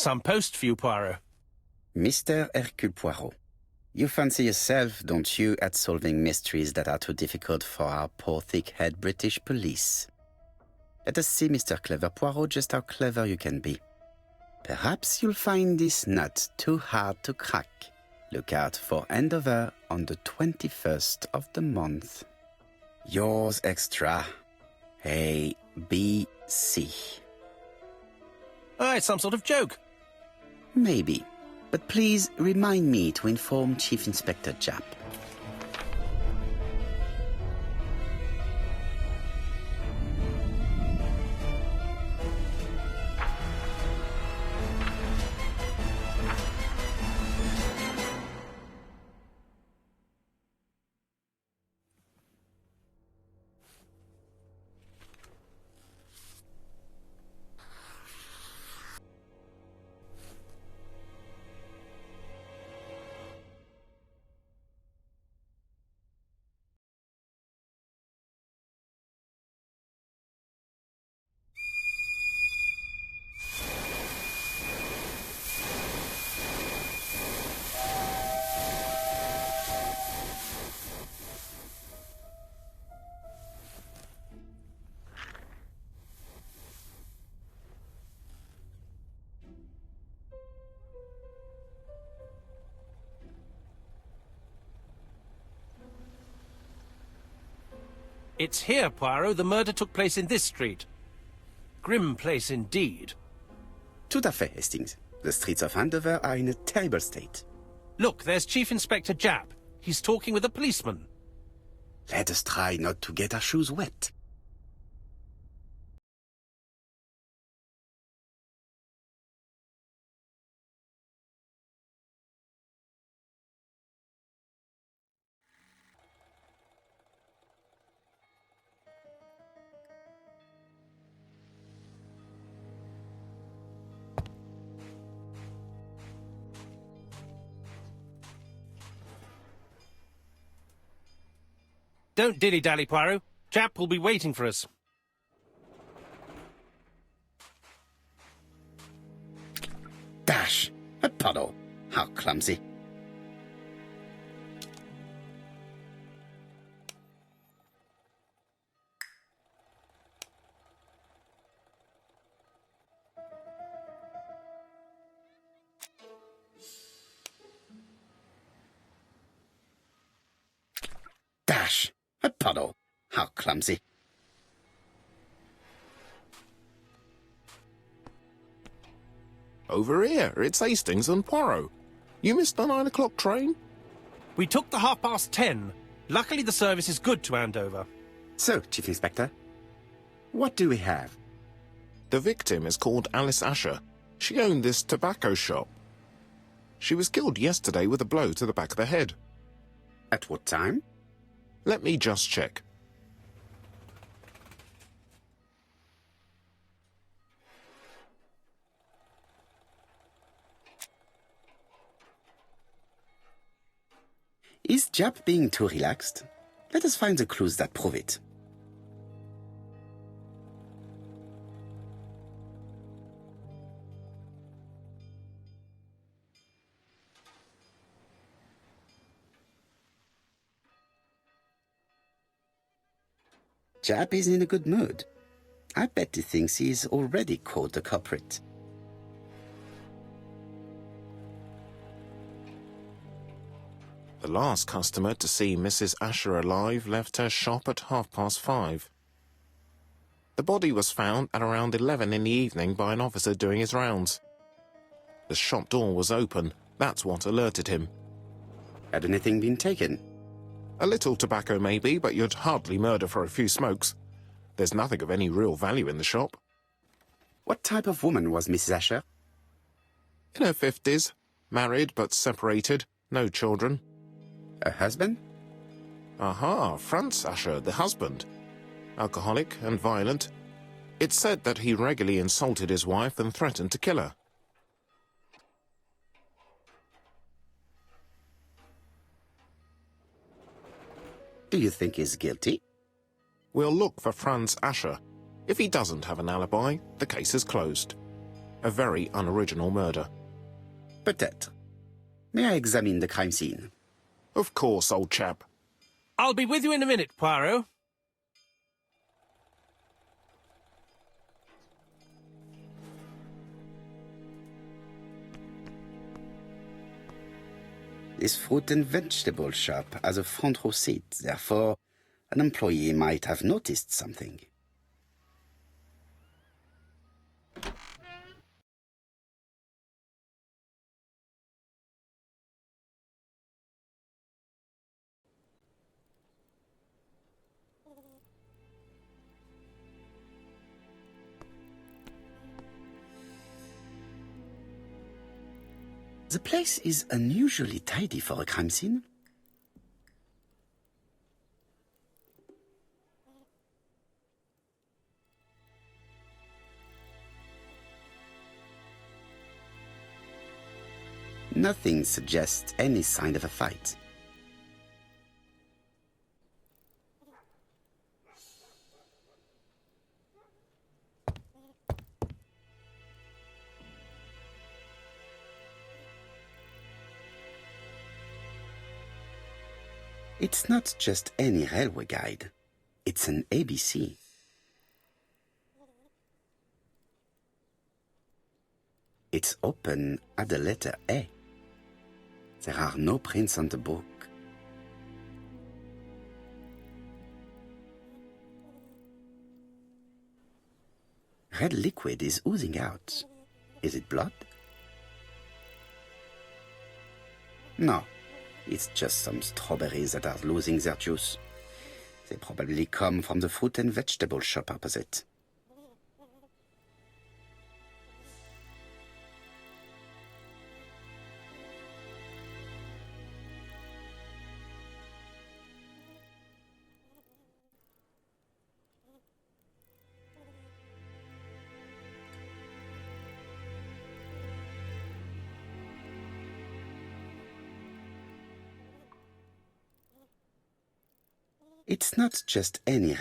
Some post for you, Poirot. Mr. Hercule Poirot, you fancy yourself, don't you, at solving mysteries that are too difficult for our poor thick-head British police. Let us see, Mr. Clever Poirot, just how clever you can be. Perhaps you'll find this nut too hard to crack. Look out for handover on the 21st of the month. Yours extra, A, B, C. Ah, it's some sort of joke. Maybe. But please remind me to inform Chief Inspector Japp. It's here, Poirot. The murder took place in this street. Grim place indeed. Tout à fait, Hastings. The streets of Andover are in a terrible state. Look, there's Chief Inspector Japp. He's talking with a policeman. Let us try not to get our shoes wet. Don't dilly-dally, Poirot. Japp will be waiting for us. Dash! A puddle. How clumsy. Dash! A puddle. How clumsy. Over here, it's Hastings and Poirot. You missed the 9 o'clock train? We took the 10:30. Luckily, the service is good to Andover. So, Chief Inspector, what do we have? The victim is called Alice Asher. She owned this tobacco shop. She was killed yesterday with a blow to the back of the head. At what time? Let me just check. Is Japp being too relaxed? Let us find the clues that prove it. Japp is in a good mood. I bet he thinks he's already caught the culprit. The last customer to see Mrs. Asher alive left her shop at 5:30. The body was found at around 11 in the evening by an officer doing his rounds. The shop door was open. That's what alerted him. Had anything been taken? A little tobacco maybe, but you'd hardly murder for a few smokes. There's nothing of any real value in the shop. What type of woman was Mrs. Asher? In her 50s, married but separated, no children. Her husband? Aha, Franz Asher, the husband. Alcoholic and violent. It's said that he regularly insulted his wife and threatened to kill her. Do you think he's guilty? We'll look for Franz Asher. If he doesn't have an alibi, the case is closed. A very unoriginal murder. Peut-être. May I examine the crime scene? Of course, old chap. I'll be with you in a minute, Poirot. This fruit and vegetable shop has a front row seat, therefore an employee might have noticed something. The place is unusually tidy for a crime scene. Nothing suggests any sign of a fight. It's not just any railway guide. It's an ABC. It's open at the letter A. There are no prints on the book. Red liquid is oozing out. Is it blood? No. It's just some strawberries that are losing their juice. They probably come from the fruit and vegetable shop opposite. It's not just any.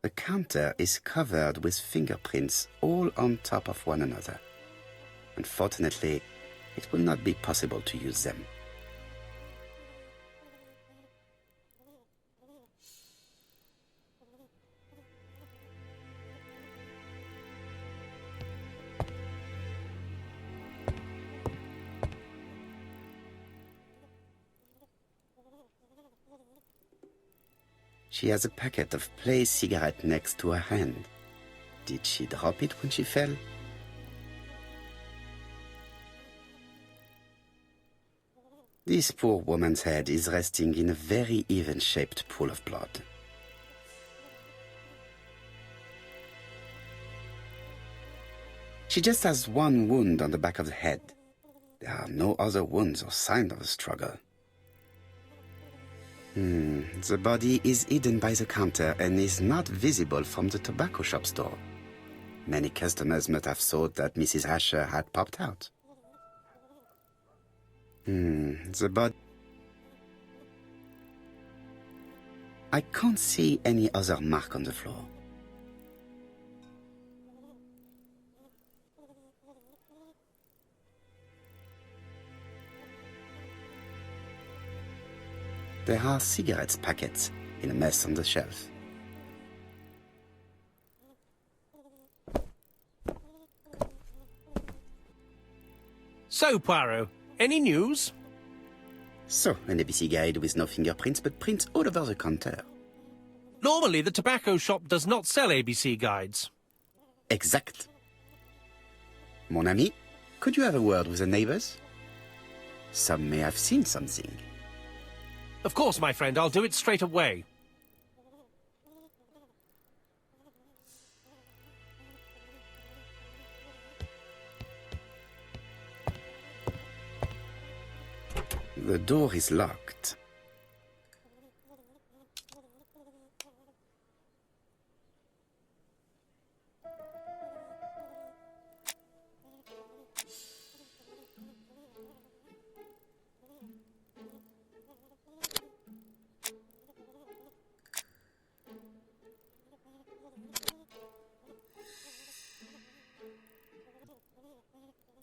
The counter is covered with fingerprints all on top of one another. Unfortunately, it will not be possible to use them. She has a packet of Play cigarette next to her hand. Did she drop it when she fell? This poor woman's head is resting in a very even-shaped pool of blood. She just has one wound on the back of the head. There are no other wounds or signs of a struggle. The body is hidden by the counter and is not visible from the tobacco shop store. Many customers must have thought that Mrs. Asher had popped out. The body... I can't see any other mark on the floor. There are cigarette packets in a mess on the shelf. So, Poirot, any news? So, an ABC guide with no fingerprints but prints all over the counter. Normally, the tobacco shop does not sell ABC guides. Exact. Mon ami, could you have a word with the neighbors? Some may have seen something. Of course, my friend, I'll do it straight away. The door is locked.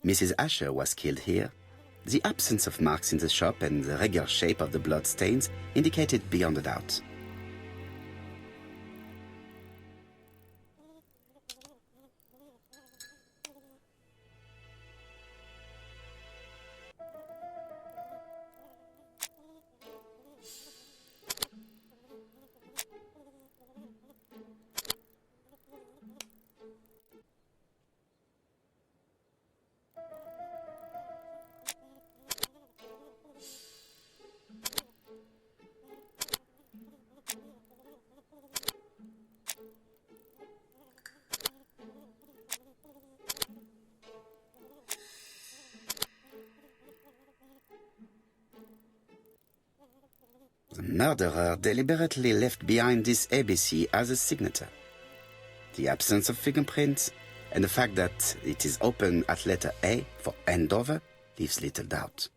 Mrs. Asher was killed here. The absence of marks in the shop and the regular shape of the blood stains indicated beyond a doubt. The murderer deliberately left behind this ABC as a signature. The absence of fingerprints and the fact that it is open at letter A for Andover leaves little doubt.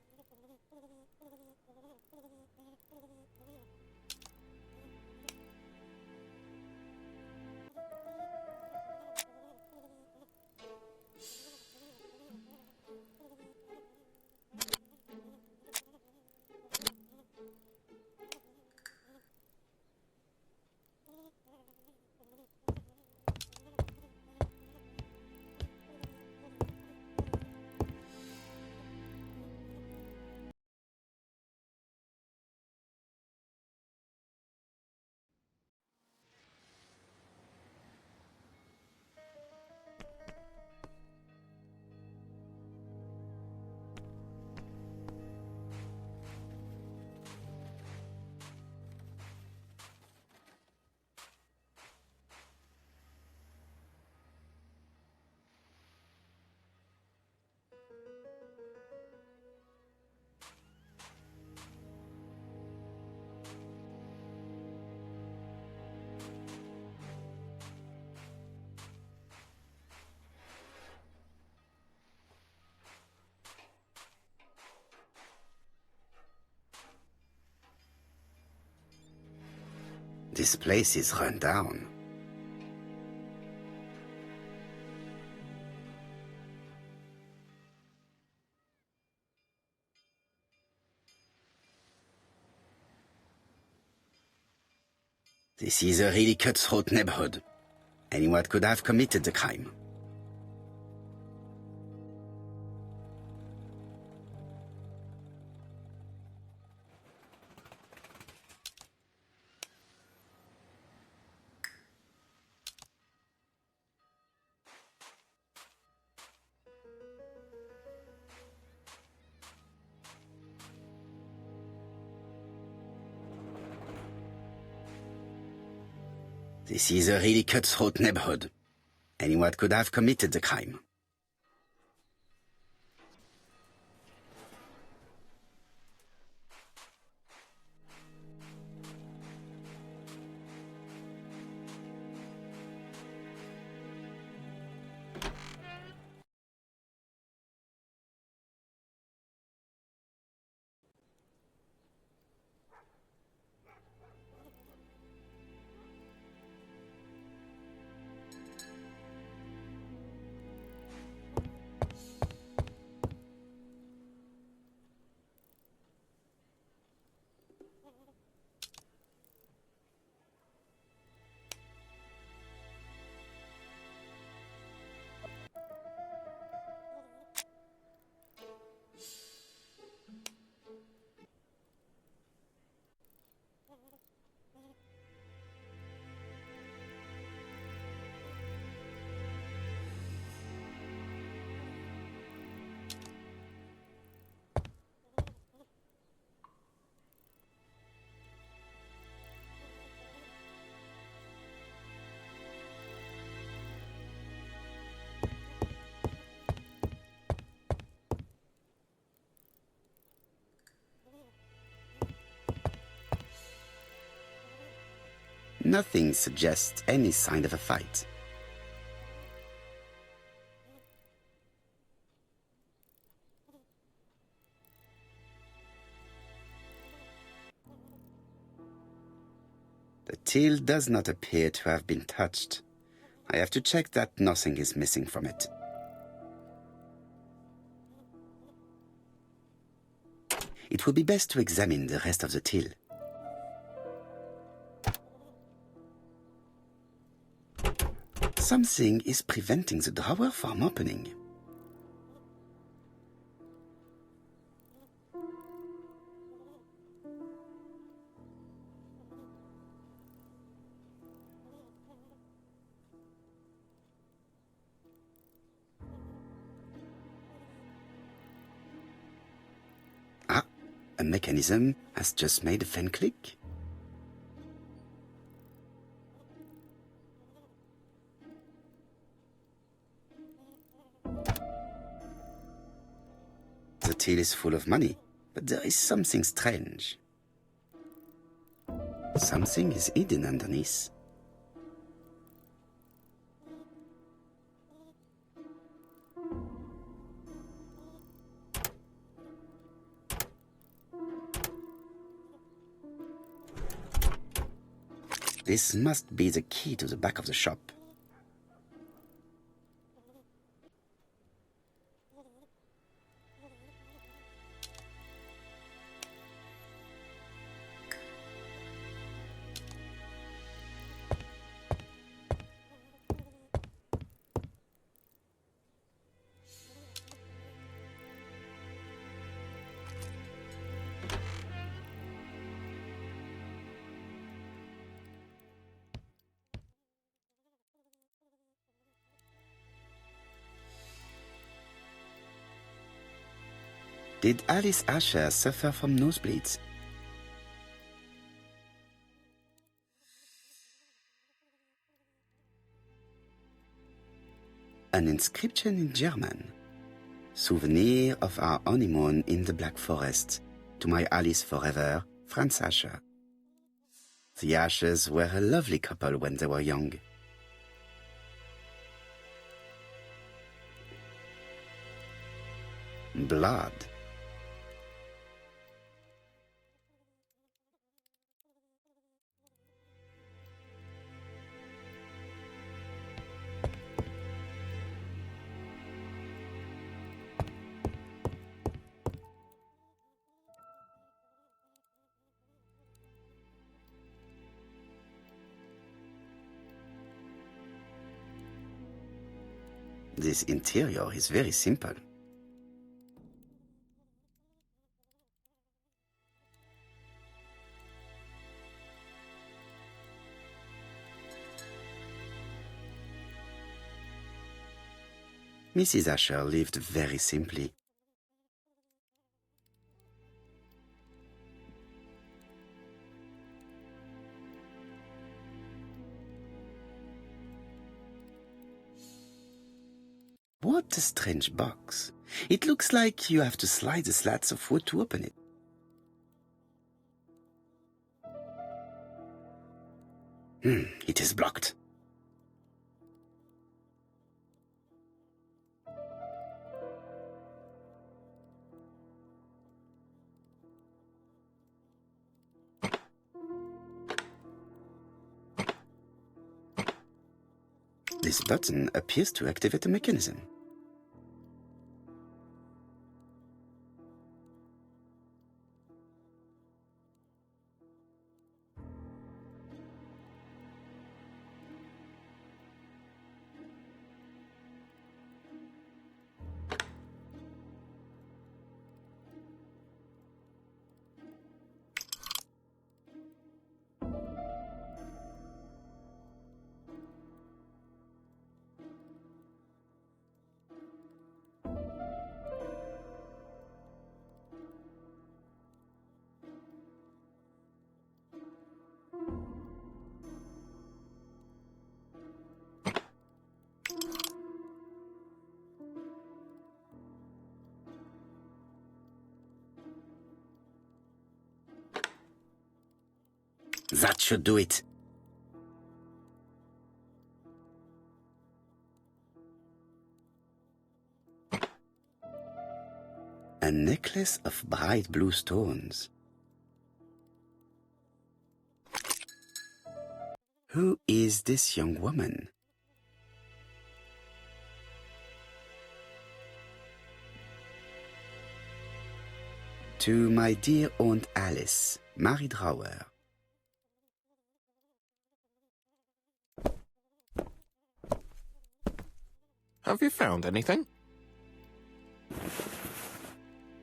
This place is run down. This is a really cutthroat neighborhood. Anyone could have committed the crime. This is a really cutthroat neighborhood. Anyone could have committed the crime. Nothing suggests any sign of a fight. The till does not appear to have been touched. I have to check that nothing is missing from it. It would be best to examine the rest of the till. Something is preventing the drawer from opening. A mechanism has just made a fan click. The till is full of money, but there is something strange. Something is hidden underneath. This must be the key to the back of the shop. Did Alice Asher suffer from nosebleeds? An inscription in German. Souvenir of our honeymoon in the Black Forest. To my Alice forever, Franz Asher. The Ashers were a lovely couple when they were young. Blood. This interior is very simple. Mrs. Asher lived very simply. What a strange box. It looks like you have to slide the slats of wood to open it. It is blocked. This button appears to activate the mechanism. That should do it. necklace of bright blue stones. Who is this young woman? To my dear Aunt Alice, Mary Drower. Have you found anything?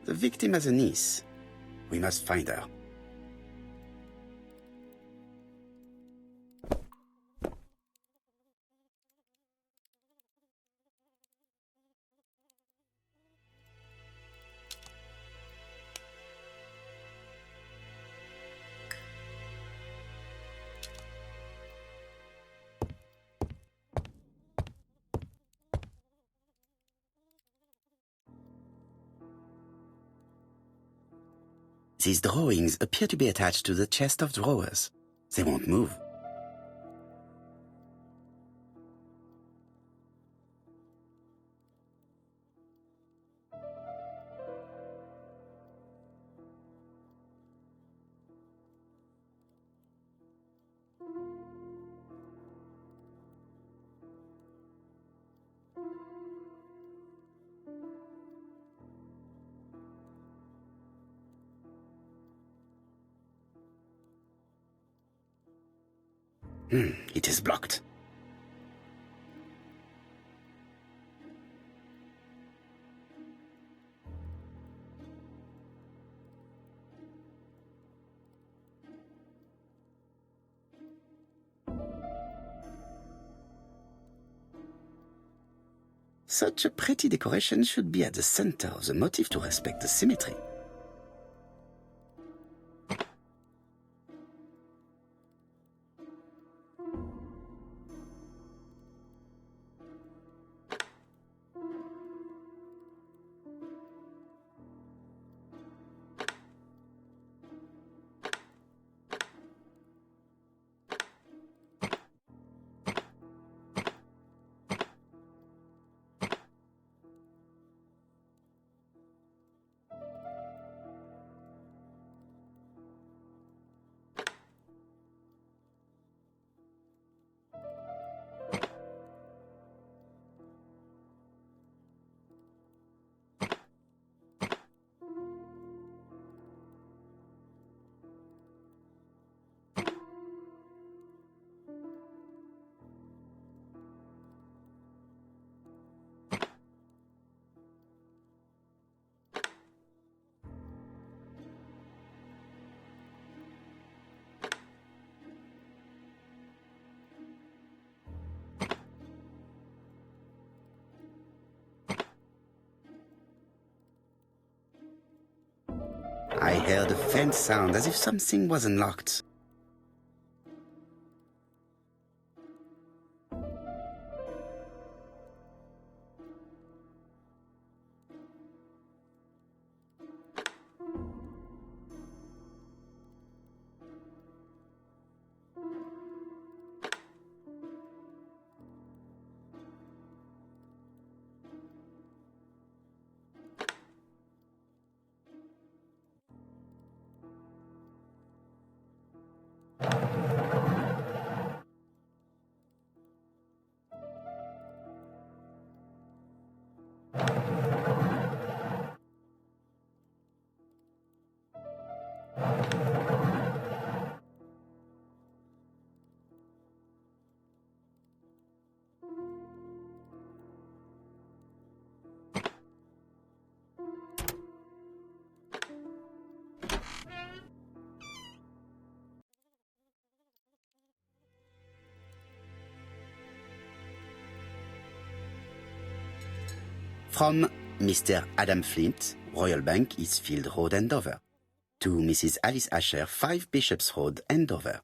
The victim has a niece. We must find her. These drawings appear to be attached to the chest of drawers. They won't move. It is blocked. Such a pretty decoration should be at the center of the motif to respect the symmetry. I heard a faint sound as if something was unlocked. From Mr. Adam Flint, Royal Bank, Eastfield Road, Andover. To Mrs. Alice Asher, 5 Bishops Road, Andover.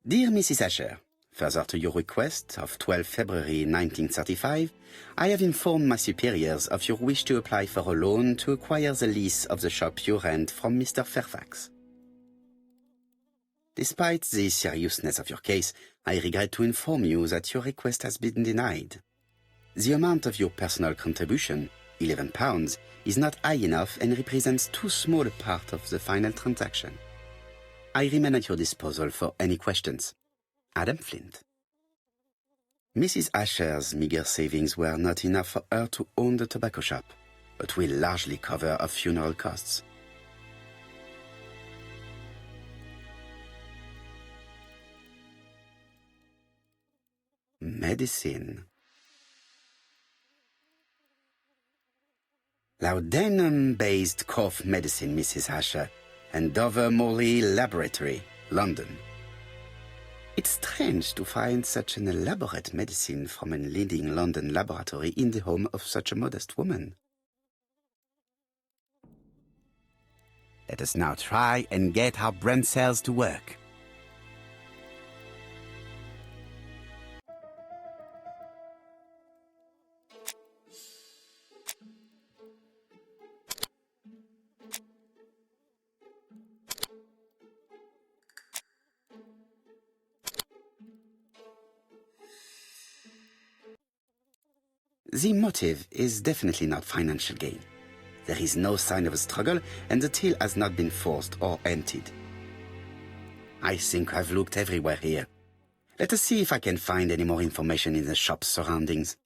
Dear Mrs. Asher, further to your request of 12 February 1935, I have informed my superiors of your wish to apply for a loan to acquire the lease of the shop you rent from Mr. Fairfax. Despite the seriousness of your case, I regret to inform you that your request has been denied. The amount of your personal contribution, £11, is not high enough and represents too small a part of the final transaction. I remain at your disposal for any questions. Adam Flint. Mrs. Asher's meager savings were not enough for her to own the tobacco shop, but will largely cover her funeral costs. Medicine. Laudanum-based cough medicine, Mrs. Asher, and Dover Morley Laboratory, London. It's strange to find such an elaborate medicine from a leading London laboratory in the home of such a modest woman. Let us now try and get our brain cells to work. The motive is definitely not financial gain. There is no sign of a struggle, and the till has not been forced or emptied. I think I've looked everywhere here. Let us see if I can find any more information in the shop's surroundings.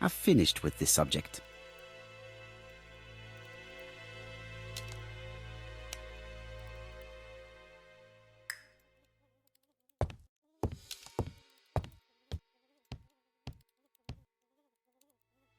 I've finished with this subject.